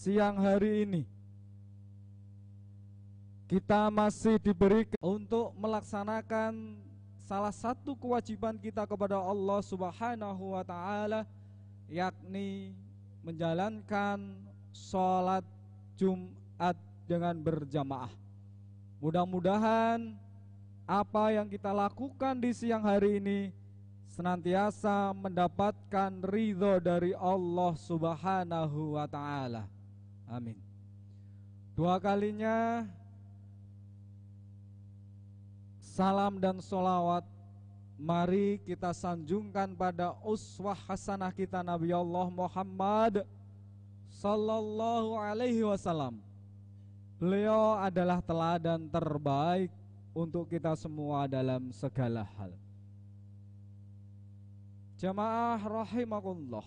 siang hari ini kita masih diberi untuk melaksanakan salah satu kewajiban kita kepada Allah Subhanahu wa taala, yakni menjalankan sholat Jumat dengan berjamaah. Mudah-mudahan apa yang kita lakukan di siang hari ini senantiasa mendapatkan ridho dari Allah Subhanahu wa taala. Amin. Dua kalinya salam dan sholawat mari kita sanjungkan pada uswah hasanah kita Nabi Allah Muhammad sallallahu alaihi wasallam. Beliau adalah teladan terbaik untuk kita semua dalam segala hal. Jamaah rahimakumullah,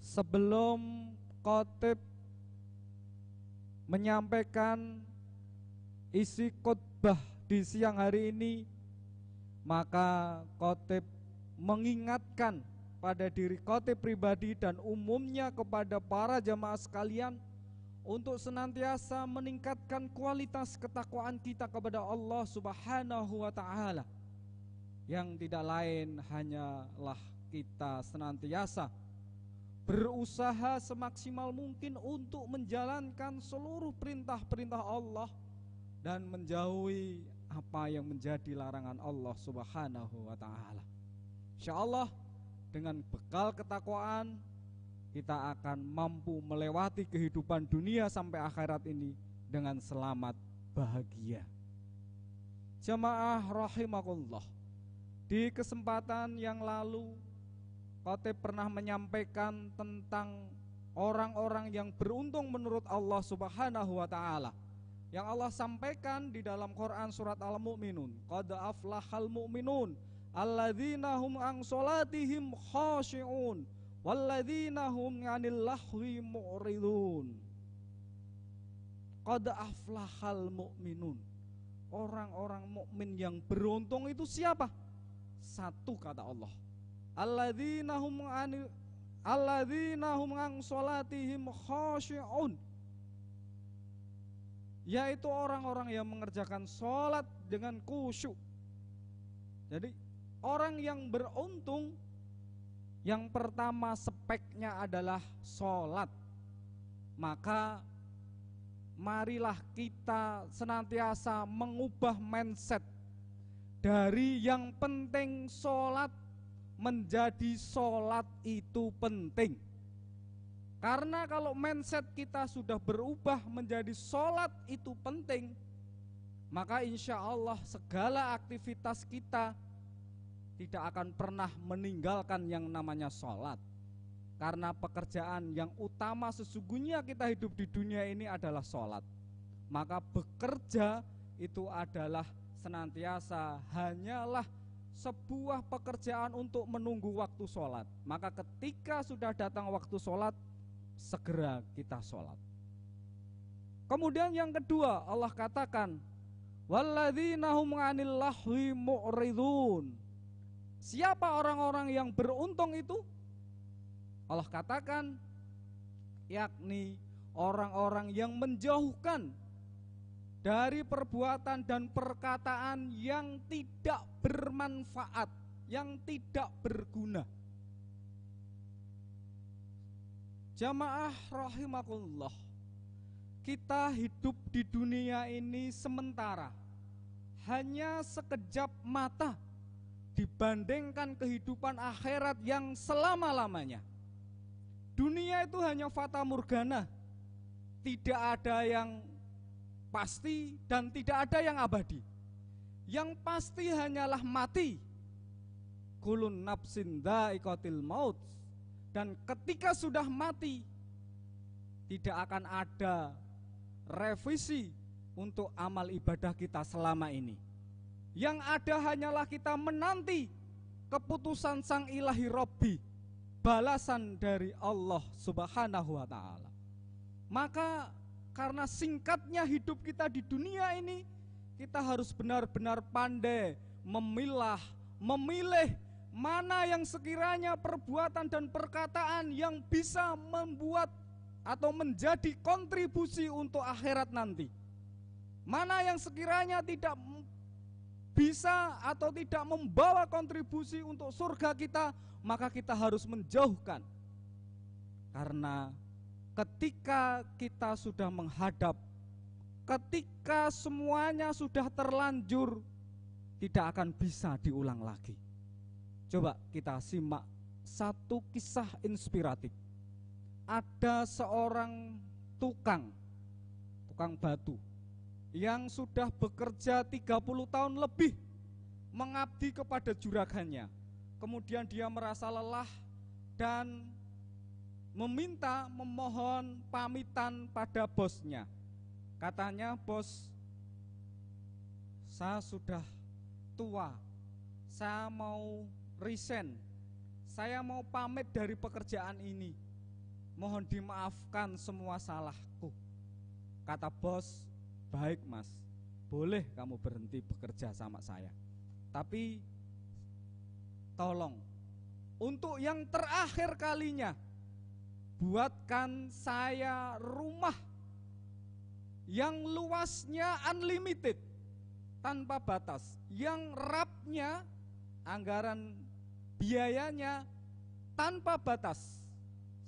sebelum khotib menyampaikan isi khutbah di siang hari ini, maka khotib mengingatkan pada diri khotib pribadi dan umumnya kepada para jamaah sekalian untuk senantiasa meningkatkan kualitas ketakwaan kita kepada Allah Subhanahu wa taala, yang tidak lain hanyalah kita senantiasa berusaha semaksimal mungkin untuk menjalankan seluruh perintah-perintah Allah dan menjauhi apa yang menjadi larangan Allah Subhanahu wa taala. Insyaallah dengan bekal ketakwaan kita akan mampu melewati kehidupan dunia sampai akhirat ini dengan selamat bahagia. Jamaah rahimakumullah, di kesempatan yang lalu khotib pernah menyampaikan tentang orang-orang yang beruntung menurut Allah Subhanahu wa taala, yang Allah sampaikan di dalam Quran surat Al-Mu'minun. Qad aflahal mu'minun alladzina hum an sholatihim khashi'un walladzina hum 'anil lahwi mu'ridun. Qad aflahal mu'minun. Orang-orang mukmin yang beruntung itu siapa? Satu kata Allah. Alladzina hum an sholatihim khashi'un, yaitu orang-orang yang mengerjakan sholat dengan khusyuk. Jadi orang yang beruntung yang pertama speknya adalah sholat. Maka marilah kita senantiasa mengubah mindset dari yang penting sholat menjadi sholat itu penting. Karena kalau mindset kita sudah berubah menjadi sholat itu penting, maka insya Allah segala aktivitas kita tidak akan pernah meninggalkan yang namanya sholat. Karena pekerjaan yang utama sesungguhnya kita hidup di dunia ini adalah sholat. Maka bekerja itu adalah senantiasa hanyalah sebuah pekerjaan untuk menunggu waktu sholat. Maka ketika sudah datang waktu sholat, segera kita sholat. Kemudian yang kedua, Allah katakan walladzina hum 'anil lahwi mu'ridun. Siapa orang-orang yang beruntung itu? Allah katakan yakni orang-orang yang menjauhkan dari perbuatan dan perkataan yang tidak bermanfaat, yang tidak berguna. Jamaah rahimakumullah, kita hidup di dunia ini sementara, hanya sekejap mata dibandingkan kehidupan akhirat yang selama-lamanya. Dunia itu hanya fata morgana, tidak ada yang pasti dan tidak ada yang abadi. Yang pasti hanyalah mati. Kulun nafsin dha'iqatil maut. Dan ketika sudah mati, tidak akan ada revisi untuk amal ibadah kita selama ini. Yang ada hanyalah kita menanti keputusan Sang Ilahi Rabbi, balasan dari Allah Subhanahu wa ta'ala. Maka karena singkatnya hidup kita di dunia ini, kita harus benar-benar pandai memilih mana yang sekiranya perbuatan dan perkataan yang bisa membuat atau menjadi kontribusi untuk akhirat nanti. Mana yang sekiranya tidak bisa atau tidak membawa kontribusi untuk surga kita, maka kita harus menjauhkan. Karena ketika kita sudah menghadap, ketika semuanya sudah terlanjur, tidak akan bisa diulang lagi. Coba kita simak satu kisah inspiratif. Ada seorang tukang batu yang sudah bekerja 30 tahun lebih mengabdi kepada juragannya. Kemudian dia merasa lelah dan memohon pamitan pada bosnya. Katanya, "Bos, saya sudah tua, saya mau resign, saya mau pamit dari pekerjaan ini. Mohon dimaafkan semua salahku." Kata bos, "Baik mas, boleh kamu berhenti bekerja sama saya. Tapi tolong, untuk yang terakhir kalinya, buatkan saya rumah yang luasnya unlimited, tanpa batas, yang rapnya, anggaran biayanya tanpa batas.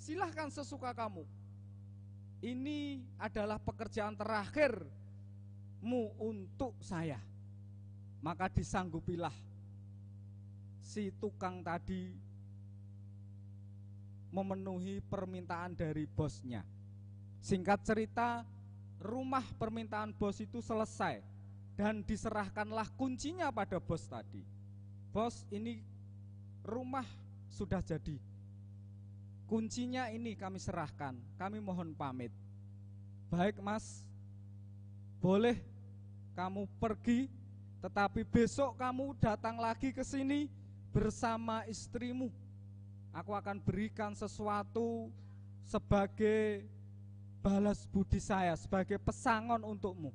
Silahkan sesuka kamu. Ini adalah pekerjaan terakhirmu untuk saya." Maka disanggupilah si tukang tadi memenuhi permintaan dari bosnya. Singkat cerita, rumah permintaan bos itu selesai dan diserahkanlah kuncinya pada bos tadi. "Bos, ini rumah sudah jadi. Kuncinya ini kami serahkan, kami mohon pamit." "Baik mas, boleh kamu pergi, tetapi besok kamu datang lagi ke sini bersama istrimu. Aku akan berikan sesuatu sebagai balas budi saya, sebagai pesangon untukmu."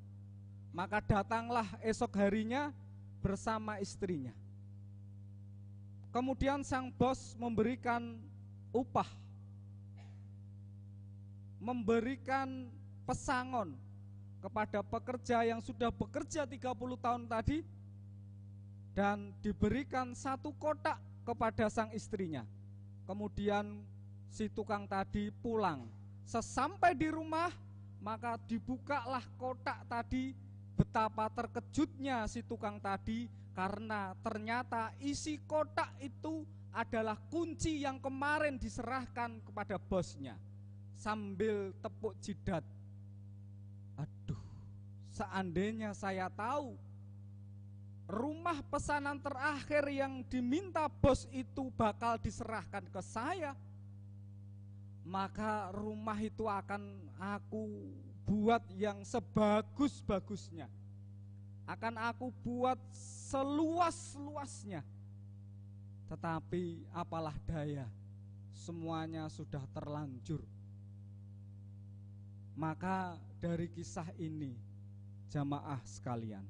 Maka datanglah esok harinya bersama istrinya. Kemudian sang bos memberikan upah, memberikan pesangon kepada pekerja yang sudah bekerja 30 tahun tadi, dan diberikan 1 kotak kepada sang istrinya. Kemudian si tukang tadi pulang. Sesampai di rumah, maka dibukalah kotak tadi. Betapa terkejutnya si tukang tadi, karena ternyata isi kotak itu adalah kunci yang kemarin diserahkan kepada bosnya. Sambil tepuk jidat, "Aduh, seandainya saya tahu rumah pesanan terakhir yang diminta bos itu bakal diserahkan ke saya, maka rumah itu akan aku buat yang sebagus-bagusnya, akan aku buat seluas-luasnya. Tetapi apalah daya, semuanya sudah terlanjur." Maka dari kisah ini, jamaah sekalian,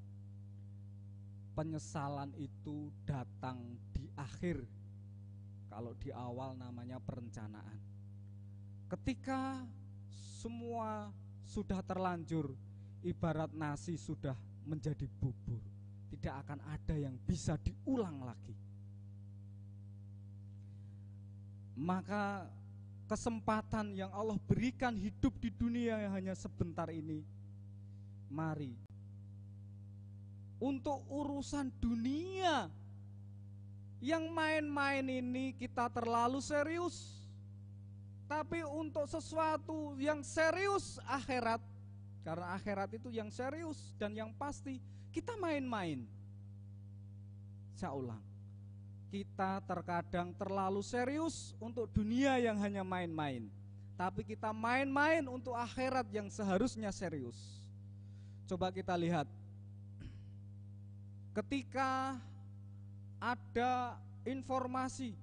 penyesalan itu datang di akhir. Kalau di awal namanya perencanaan. Ketika semua sudah terlanjur, ibarat nasi sudah menjadi bubur, tidak akan ada yang bisa diulang lagi. Maka kesempatan yang Allah berikan hidup di dunia yang hanya sebentar ini, mari untuk urusan dunia yang main-main ini kita terlalu serius. Tapi untuk sesuatu yang serius, akhirat, karena akhirat itu yang serius dan yang pasti, kita main-main. Saya ulang, kita terkadang terlalu serius untuk dunia yang hanya main-main, tapi kita main-main untuk akhirat yang seharusnya serius. Coba kita lihat, ketika ada informasi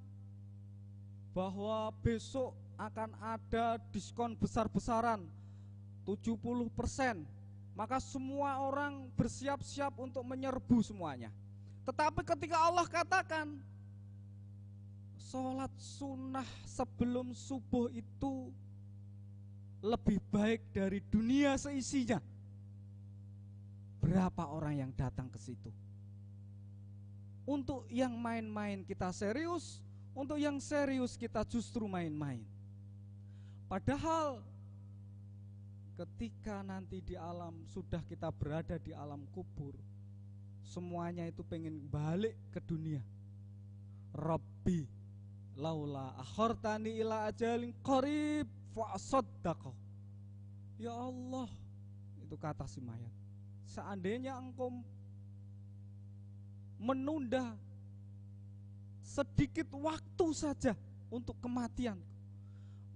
bahwa besok akan ada diskon besar-besaran 70%, maka semua orang bersiap-siap untuk menyerbu semuanya. Tetapi ketika Allah katakan sholat sunnah sebelum subuh itu lebih baik dari dunia seisinya. Berapa orang yang datang ke situ? Untuk yang main-main kita serius, untuk yang serius kita justru main-main. Padahal ketika nanti di alam, sudah kita berada di alam kubur, semuanya itu pengen balik ke dunia. Rabbi laula akhortani ila ajalin qarib fa'asaddaqo. Ya Allah, itu kata si mayat, seandainya engkau menunda sedikit waktu saja untuk kematian,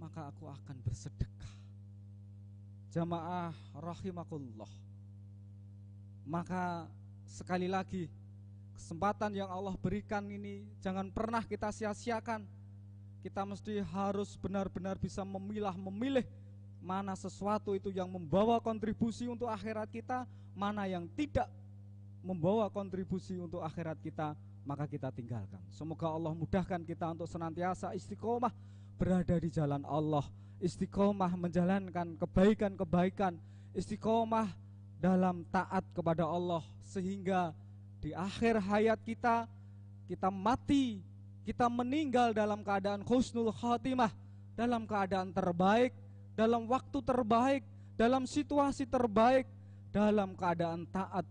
maka aku akan bersedekah. Jamaah rahimakumullah. Maka sekali lagi, kesempatan yang Allah berikan ini jangan pernah kita sia-siakan. Kita mesti harus benar-benar bisa memilih mana sesuatu itu yang membawa kontribusi untuk akhirat kita, mana yang tidak membawa kontribusi untuk akhirat kita, maka kita tinggalkan. Semoga Allah mudahkan kita untuk senantiasa istiqomah berada di jalan Allah, istiqomah menjalankan kebaikan-kebaikan, istiqomah dalam taat kepada Allah, sehingga di akhir hayat kita, kita mati, kita meninggal dalam keadaan husnul khatimah, dalam keadaan terbaik, dalam waktu terbaik, dalam situasi terbaik, dalam keadaan taat